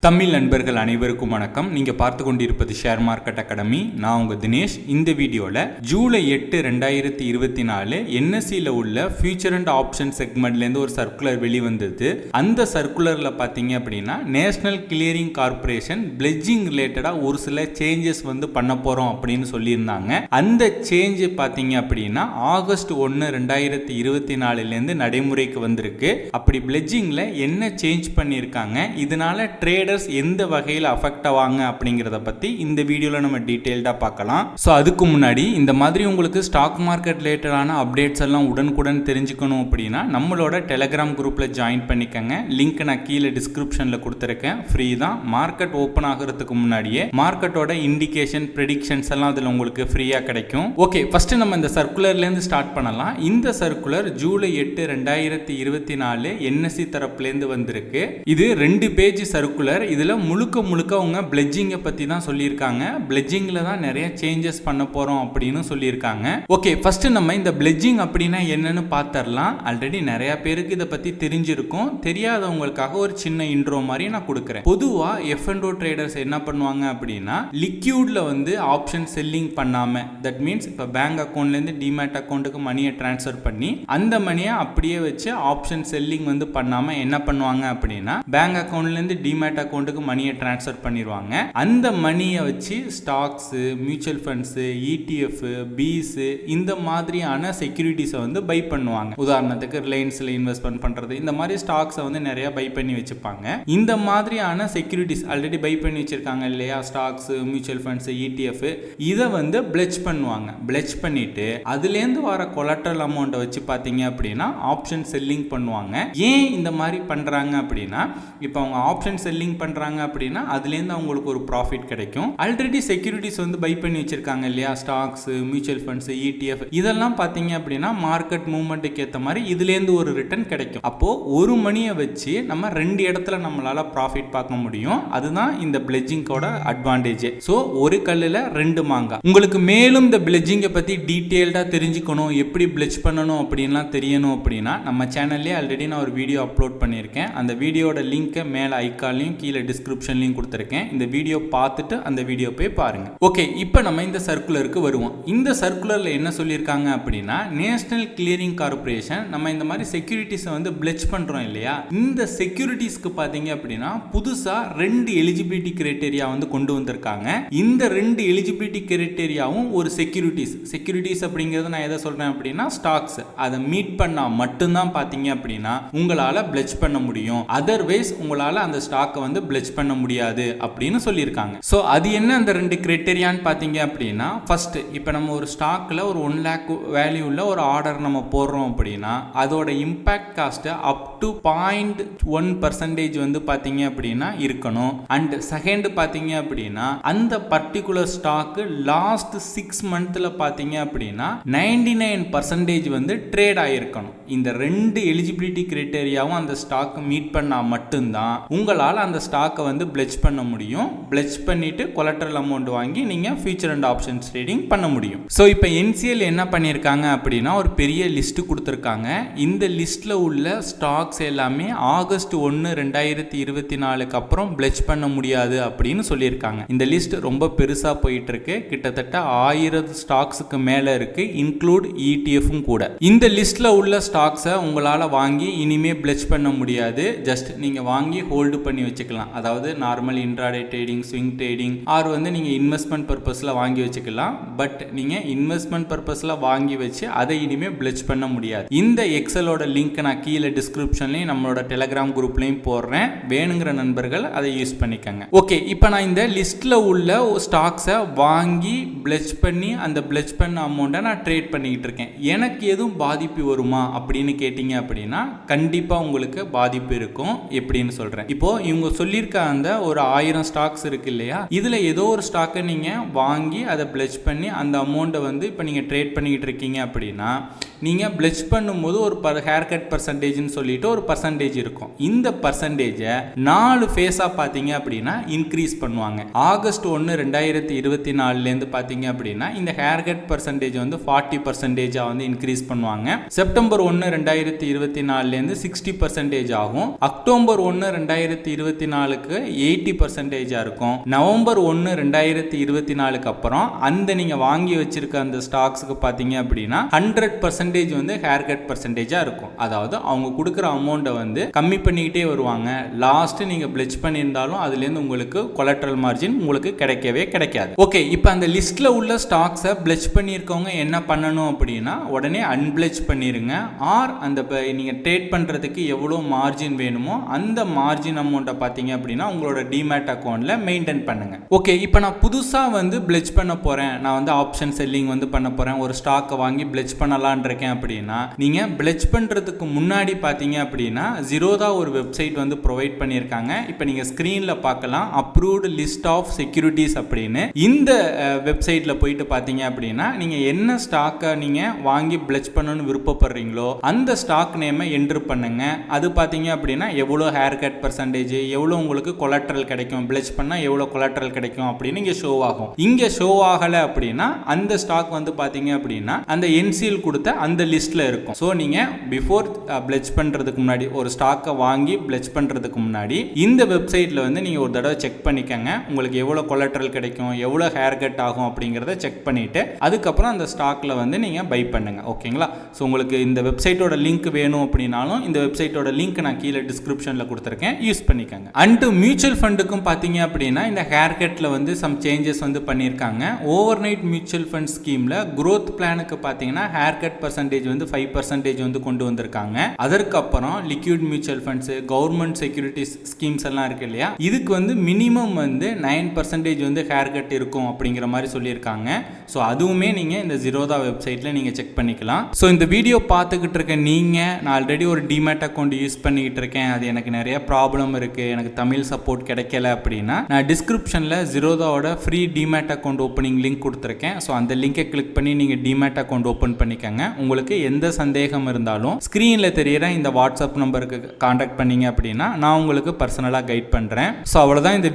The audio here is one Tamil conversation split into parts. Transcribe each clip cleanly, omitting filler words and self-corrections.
தமிழ் நண்பர்கள் அனைவருக்கும் வணக்கம். நீங்க பார்த்து கொண்டிருப்பது ஷேர் மார்க்கெட் அகாடமி. நான் உங்க தினேஷ். இந்த வீடியோல ஜூலை 8 2024 என்எஸ்சியில் உள்ள ஃபியூச்சர் அண்ட் ஆப்ஷன் செக்மெண்ட்லேருந்து ஒரு சர்க்குலர் வெளிவந்தது. அந்த சர்க்குலரில் பார்த்தீங்க அப்படின்னா நேஷனல் கிளியரிங் கார்பரேஷன் பிளெட்ஜிங் ரிலேட்டடாக ஒரு சில சேஞ்சஸ் பண்ண போகிறோம் அப்படின்னு சொல்லியிருந்தாங்க. அந்த சேஞ்ச் பார்த்தீங்க அப்படின்னா ஆகஸ்ட் 1 2024 நடைமுறைக்கு வந்திருக்கு. அப்படி பிளெட்ஜிங்கில் என்ன சேஞ்ச் பண்ணியிருக்காங்க, இதனால ட்ரேட் எந்த வகையில் அஃபெக்ட் ஆவாங்க அப்படிங்கறத பத்தி இந்த வீடியோல நம்ம டீடைல்டா பார்க்கலாம். சோ அதுக்கு முன்னாடி இந்த மாதிரி உங்களுக்கு ஸ்டாக் மார்க்கெட் ரிலேட்டடான அப்டேட்ஸ் எல்லாம் உடனுக்குடன் தெரிஞ்சுக்கணும் அப்படின்னா நம்மளோட டெலிகிராம் குரூப்ல ஜாயின் பண்ணிக்கங்க. லிங்க் நான் கீழே டிஸ்கிரிப்ஷன்ல கொடுத்துருக்கேன். ஃப்ரீ தான். மார்க்கெட் ஓபன் ஆகிறதுக்கு முன்னாடியே மார்க்கெட்டோட இண்டிகேஷன் ப்ரெடிக்ஷன்ஸ் எல்லாம் அதுல உங்களுக்கு ஃப்ரீயா கிடைக்கும். ஓகே, ஃபர்ஸ்ட் நம்ம இந்த சர்க்குலர்ல இருந்து ஸ்டார்ட் பண்ணலாம். இந்த சர்க்குலர் ஜூலை 8 2024 என்எஸ்சி தரப்புல இருந்து வந்திருக்கு. இது 2 பேஜ் சர்க்குலர். இதுல முழுக்க அவங்க பிளெட்ஜிங்கை பத்தி தான் சொல்லியிருக்காங்க. பிளெட்ஜிங்ல தான் நிறைய சேஞ்சஸ் பண்ண போறோம் அப்படின்னு சொல்லியிருக்காங்க. ஓகே, ஃபர்ஸ்ட் நம்ம இந்த பிளெட்ஜிங் அப்படின்னா என்னன்னு பார்த்தரலாம். ஆல்ரெடி நிறைய பேருக்கு இதை பத்தி தெரிஞ்சிருக்கும். தெரியாதவங்களுக்காக ஒரு சின்ன இன்ட்ரோ மாதிரி நான் கொடுக்குறேன். பொதுவா F&O ட்ரேடர்ஸ் என்ன பண்ணுவாங்க அப்படின்னா லிக்யூட்ல ஆப்ஷன் செல்லிங் பண்ணாம, தட் மீன்ஸ் இப்போ பேங்க் அக்கௌண்ட்ல இருந்து டிமேட் அக்கௌண்ட்டுக்கு மணியை டிரான்ஸ்ஃபர் பண்ணி அந்த மணியை அப்படியே வச்சு ஆப்ஷன் செல்லிங் பண்ணாம என்ன பண்ணுவாங்க அப்படின்னா பேங்க் அக்கௌண்ட்ல இருந்து டிமேட் அக்கௌண்ட்டுக்கு மணியை டிரான்ஸ்ஃபர் பண்ணிடுவாங்க. அந்த மணியை வச்சு stocks, mutual funds, ETF, fees இந்த மாதிரியான செக்யூரிட்டிஸை பை பண்ணுவாங்க. உதாரணத்துக்கு ரிலையன்ஸ்ல இன்வெஸ்ட்மெண்ட் பண்றது, இந்த மாதிரி ஸ்டாக்ஸை நிறைய பை பண்ணி வச்சுப்பாங்க. இந்த மாதிரியான செக்யூரிட்டிஸ் ஆல்ரெடி பை பண்ணி வச்சிருக்காங்க இல்லையா, ஸ்டாக்ஸ், மியூச்சுவல் ஃபண்ட்ஸ், ETF, இதை பிளெட்ஜ் பண்ணுவாங்க. பிளெட்ஜ் பண்ணிட்டு அதுலேருந்து வர கொலாட்ரல் அமௌண்ட்டை வச்சு பார்த்தீங்க அப்படின்னா ஆப்ஷன் செல்லிங் பண்ணுவாங்க. ஏன் இந்த மாதிரி பண்றாங்க அப்படின்னா, இப்போ அவங்க ஆப்ஷன் செல்லிங் பண்றாங்க அப்படின்னா அதுலேருந்து அவங்களுக்கு ஒரு ப்ராஃபிட் கிடைக்கும். ஆல்ரெடி செக்யூரிட்டிஸ் பை பண்ணி வச்சிருக்காங்க இல்லையா, ஸ்டாக்ஸ், மியூச்சுவல் ஃபண்ட்ஸ், ETF, இதெல்லாம் பார்த்தீங்க அப்படின்னா மார்க்கெட் மூவ்மெண்ட்டுக்கு ஏற்ற மாதிரி இதுலேருந்து ஒரு ரிட்டர்ன் கிடைக்கும். அப்போ ஒரு மணியை வச்சு நம்ம 2 இடத்துல நம்மளால ப்ராஃபிட் பார்க்க முடியும். அதுதான் இந்த பிளெட்ஜிங்கோட அட்வான்டேஜ். ஸோ ஒரு கல்லில் 2 மாங்காய். உங்களுக்கு மேலும் இந்த பிளெட்ஜிங்கை பற்றி டீட்டெயில்டாக தெரிஞ்சுக்கணும், எப்படி பிளெட்ஜ் பண்ணணும் அப்படின்லாம் தெரியணும் அப்படின்னா நம்ம சேனல்லே ஆல்ரெடி நான் ஒரு வீடியோ அப்லோட் பண்ணியிருக்கேன். அந்த வீடியோட லிங்கை மேலே ஐக்கான்லையும் கீழே டிஸ்கிரிப்ஷன்லையும் கொடுத்துருக்கேன். இந்த வீடியோ பார்த்துட்டு அந்த வீடியோ போய் பாருங்க. ஓகே, இப்போ நம்ம இந்த சர்க்குலருக்கு வருவோம். இந்த சர்க்குலர்ல என்ன சொல்லியிருக்காங்க அப்படின்னா நேஷனல் கிளியரிங் கார்பரேஷன் நம்ம இந்த மாதிரி செக்யூரிட்டிஸை பிளெட்ஜ் பண்றோம் இல்லையா, இந்த செக்யூரிட்டிஸ்க்கு பார்த்தீங்க அப்படின்னா புதுசா 2 எலிஜிபிலிட்டி கிரைட்டீரியா கொண்டு வந்திருக்காங்க. இந்த 2 எலிஜிபிலிட்டி கிரைட்டீரியாவும் ஒரு செக்யூரிட்டிஸ் அப்படிங்கிறது நான் எதை சொல்றேன் அப்படின்னா ஸ்டாக்ஸ், அதை மீட் பண்ணா மட்டும்தான் பார்த்தீங்க அப்படின்னா உங்களால பிளெட்ஜ் பண்ண முடியும். அதர்வைஸ் உங்களால அந்த ஸ்டாக்கை பிளெட்ஜ் பண்ண முடியாது அப்படின்னு சொல்லியிருக்காங்க. ஸோ அது என்ன அந்த 2 கிரைட்டீரியான்னு பார்த்தீங்க அப்படின்னா, ஃபர்ஸ்ட் இப்போ நம்ம ஒரு ஸ்டாக்ல ஒரு 1 lakh வேல்யூல ஒரு ஆர்டர் நம்ம போடுறோம் அப்படின்னா அதோட இம்பாக்ட் காஸ்ட் அப் டு 0.1% பார்த்தீங்க அப்படின்னா இருக்கணும். அண்ட் செகண்ட் பார்த்தீங்க அப்படின்னா அந்த பர்டிகுலர் ஸ்டாக் லாஸ்ட் 6 monthல பார்த்தீங்க அப்படின்னா 99% ட்ரேட் ஆயிருக்கணும். இந்த 2 எலிஜிபிலிட்டி கிரைட்டீரியாவும் அந்த ஸ்டாக் மீட் பண்ணா மட்டும்தான் உங்களால் அந்த ஸ்டாக்கை பிளெட்ஜ் பண்ண முடியும். பிளெட்ஜ் பண்ணிட்டு கொலாட்ரல் அமௌண்ட் வாங்கி நீங்க ஃபியூச்சர் அண்ட் ஆப்ஷன்ஸ் ட்ரேடிங் பண்ண முடியும். ஸோ இப்போ NCL என்ன பண்ணியிருக்காங்க அப்படின்னா ஒரு பெரிய லிஸ்ட் கொடுத்துருக்காங்க. இந்த லிஸ்ட்ல உள்ள ஸ்டாக்ஸ் எல்லாமே ஆகஸ்ட் 1 2024 அப்புறம் பிளெட்ஜ் பண்ண முடியாது அப்படின்னு சொல்லியிருக்காங்க. இந்த லிஸ்ட் ரொம்ப பெருசா போயிட்டு இருக்கு. கிட்டத்தட்ட 1000 ஸ்டாக்ஸுக்கு மேல இருக்கு, இன்க்ளூட் ETF கூட. இந்த லிஸ்ட்ல உள்ள ஸ்டாக்ஸை உங்களால வாங்கி இனிமே பிளெட்ஜ் பண்ண முடியாது. ஜஸ்ட் நீங்க வாங்கி ஹோல்டு பண்ணி வச்சுக்கலாம். அதாவது normal intraday trading, swing trading R நீங்க இன்வெஸ்ட்மெண்ட் பர்பஸ்ல வாங்கி வச்சுக்கலாம். பட் நீங்க இன்வெஸ்ட்மெண்ட் பர்பஸ்ல வாங்கி வச்சு அதை இனிமே பிளெட்ஜ் பண்ண முடியாது. இந்த எக்ஸலோட லிங்க் நான் கீழே டிஸ்கிரிப்ஷன்லயும் நம்மளோட டெலிகிராம் குரூப்லயும் போடுறேன். வேணுங்கிற நண்பர்கள் அதை யூஸ் பண்ணிக்கங்க. ஓகே, இப்போ நான் இந்த லிஸ்ட்ல உள்ள ஸ்டாக்ஸை வாங்கி பிளெட்ஜ் பண்ணி அந்த பிளெட்ஜ் பண்ண அமௌண்ட்டை நான் ட்ரேட் பண்ணிக்கிட்டு இருக்கேன். எனக்கு எதுவும் பாதிப்பு வருமா அப்படின்னு கேட்டீங்க அப்படின்னா கண்டிப்பா உங்களுக்கு பாதிப்பு இருக்கும். எப்படின்னு சொல்றேன். இப்போ இவங்க சொல்லியிருக்க அந்த ஒரு 1000 ஸ்டாக்ஸ் இருக்கு இல்லையா, இதுல ஏதோ ஒரு ஸ்டாக்கை நீங்க வாங்கி அதை பிளெட்ஜ் பண்ணி அந்த அமௌண்ட்டை இப்போ நீங்க ட்ரேட் பண்ணிக்கிட்டு இருக்கீங்க அப்படின்னா நீங்கள் பிளெச் பண்ணும்போது ஒரு ஹேர் கட் பர்சன்டேஜ்னு சொல்லிட்டு ஒரு பர்சன்டேஜ் இருக்கும். இந்த பர்சன்டேஜை 4 ஃபேஸாக பார்த்தீங்க அப்படின்னா இன்க்ரீஸ் பண்ணுவாங்க. ஆகஸ்ட் 1 2024 பார்த்தீங்க அப்படின்னா இந்த ஹேர் கட் பர்சன்டேஜ் வந்து 40% வந்து இன்க்ரீஸ் பண்ணுவாங்க. செப்டம்பர் 1 2024 60% ஆகும். அக்டோபர் 1 2024 80% இருக்கும். நவம்பர் 1 2024 அப்புறம் அந்த நீங்க வாங்கி வச்சிருக்க அந்த ஸ்டாக்ஸ்க்கு பாத்தீங்க அப்படின்னா 100% வந்து ஹேர் கட் பர்சன்டேஜா இருக்கும். அதாவது அவங்க கொடுக்குற அமௌண்ட்டை வந்து கம்மி பண்ணிக்கிட்டே வருவாங்க. லாஸ்ட் நீங்க பிளெச் பண்ணியிருந்தாலும் அதுல இருந்து உங்களுக்கு கொலட்ரல் மார்ஜின் உங்களுக்கு கிடைக்கவே கிடைக்காது. ஓகே, இப்போ அந்த லிஸ்ட்ல உள்ள ஸ்டாக்ஸை பிளெச் பண்ணியிருக்கவங்க என்ன பண்ணணும் அப்படின்னா உடனே அன்பிளெச் பண்ணிருங்க. ஆர் அந்த நீங்க ட்ரேட் பண்றதுக்கு எவ்வளவு மார்ஜின் வேணுமோ அந்த மார்ஜின் அமௌண்ட்டை பார்த்தீங்க அப்படின்னா உங்களோட டிமேட் அக்கௌண்ட்ல மெயின்டைன் பண்ணுங்க. ஓகே, இப்போ நான் புதுசா வந்து பிளெச் பண்ண போறேன், நான் வந்து ஆப்ஷன் செல்லிங் வந்து பண்ண போறேன், ஒரு ஸ்டாக்கை வாங்கி பிளெச் பண்ணலான் இருக்கேன் அப்படின்னா நீங்க பிளெச் பண்றதுக்கு முன்னாடி பார்த்தீங்க அப்படின்னா ஜீரோதா ஒரு வெப்சைட் வந்து ப்ரொவைட் பண்ணியிருக்காங்க. இப்போ நீங்க ஸ்கிரீன்ல பார்க்கலாம், அப்ரூவ்டு லிஸ்ட் ஆஃப் செக்யூரிட்டிஸ் அப்படின்னு. இந்த வெப்சைட்ல போயிட்டு பார்த்தீங்க அப்படின்னா நீங்க என்ன ஸ்டாக்கை நீங்க வாங்கி பிளெச் பண்ணணும்னு விருப்பப்படுறீங்களோ அந்த ஸ்டாக் நேமை என்ட்ரு பண்ணுங்க. அது பார்த்தீங்க அப்படின்னா எவ்வளோ ஹேர் கட் பர்சன்டேஜ், எவ்வளோ உங்களுக்கு கொலட்ரல் கிடைக்கும், பிளெச் பண்ணால் எவ்வளோ கொலட்ரல் கிடைக்கும் அப்படின்னு இங்கே ஷோ ஆகும். இங்கே ஷோ ஆகலை அப்படின்னா அந்த ஸ்டாக் வந்து பார்த்தீங்க அப்படின்னா அந்த என்சிஎல் கொடுத்த அந்த லிஸ்ட்ல இருக்கும். ஸோ நீங்கள் பிஃபோர் பிளெச் பண்ணுறதுக்கு முன்னாடி ஒரு ஸ்டாக்கை வாங்கி பிளெச் பண்ணுறதுக்கு முன்னாடி இந்த வெப்சைட்டில் வந்து நீங்கள் ஒரு தடவை செக் பண்ணிக்கங்க. உங்களுக்கு எவ்வளோ கொலட்ரல் கிடைக்கும், எவ்வளோ ஹேர் கட் ஆகும் அப்படிங்கிறத செக் பண்ணிட்டு அதுக்கப்புறம் அந்த ஸ்டாக்ல வந்து நீங்கள் பை பண்ணுங்க. ஓகேங்களா? ஸோ உங்களுக்கு இந்த வெப்சைட்டோட லிங்க் வேணும் அப்படின்னாலும் இந்த வெப்சைட்டோட லிங்க் நான் கீழே டிஸ்கிரிப்ஷனில் கொடுத்துருக்கேன், யூஸ் பண்ணிக்கோங்க. அண்ட் மியூச்சுவல் ஃபண்டுக்கும் பார்த்தீங்க அப்படின்னா இந்த ஹேர் கட்டில் வந்து சம் சேஞ்சஸ் வந்து பண்ணியிருக்காங்க. ஓவர் நைட் மியூச்சுவல் ஃபண்ட் ஸ்கீமில் குரோத் பிளானுக்கு பார்த்தீங்கன்னா ஹேர் கட் பர்சன்டேஜ் வந்து 5% வந்து கொண்டு வந்திருக்காங்க. அதற்கப்புறம் liquid mutual funds, government securities schemes எல்லாம் இருக்கு இல்லையா, இதுக்கு வந்து மினிமம் வந்து 9% வந்து ஹேர் கட் இருக்கும் அப்படிங்கிற மாதிரி சொல்லியிருக்காங்க. ஸோ அதுவுமே நீங்கள் இந்த ஜீரோதா வெப்சைட்டில் நீங்கள் செக் பண்ணிக்கலாம். ஸோ இந்த வீடியோ பார்த்துக்கிட்டு இருக்க நீங்கள், நான் ஆல்ரெடி ஒரு டிமேட் அக்கௌண்ட் யூஸ் பண்ணிக்கிட்டு இருக்கேன், அது எனக்கு நிறைய ப்ராப்ளம் இருக்குது, எனக்கு தமிழ் சப்போர்ட் கிடைக்கல அப்படின்னா நான் டிஸ்கிரிப்ஷனில் ஜீரோதாவோட free demat account opening link கொடுத்துருக்கேன். ஸோ அந்த லிங்கை கிளிக் பண்ணி நீங்கள் டிமேட் அக்கௌண்ட் ஓப்பன் பண்ணிக்கோங்க. உங்களுக்கு எந்த சந்தேகம் இருந்தாலும் ஸ்க்ரீனில் தெரியிற இந்த வாட்ஸ்அப் நம்பருக்கு கான்டாக்ட் பண்ணீங்க அப்படின்னா நான் உங்களுக்கு பர்சனலாக கைட் பண்ணுறேன். ஸோ அவ்வளோதான் இந்த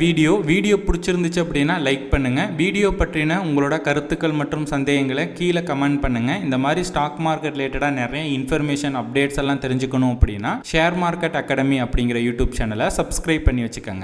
வீடியோ பிடிச்சிருந்துச்சு அப்படின்னா லைக் பண்ணுங்கள். வீடியோ பற்றின உங்களோட கருத்துக்கள் மற்றும் சந்தேகங்களை கீழே கமெண்ட் பண்ணுங்கள். இந்த மாதிரி ஸ்டாக் மார்க்கெட் ரிலேட்டடாக நிறைய இன்ஃபர்மேஷன் அப்டேட்ஸ் எல்லாம் தெரிஞ்சுக்கணும் அப்படின்னா ஷேர் மார்க்கெட் அகாடமி அப்படிங்கிற யூடியூப் சேனலை சப்ஸ்கிரைப் பண்ணி வச்சுக்கோங்க.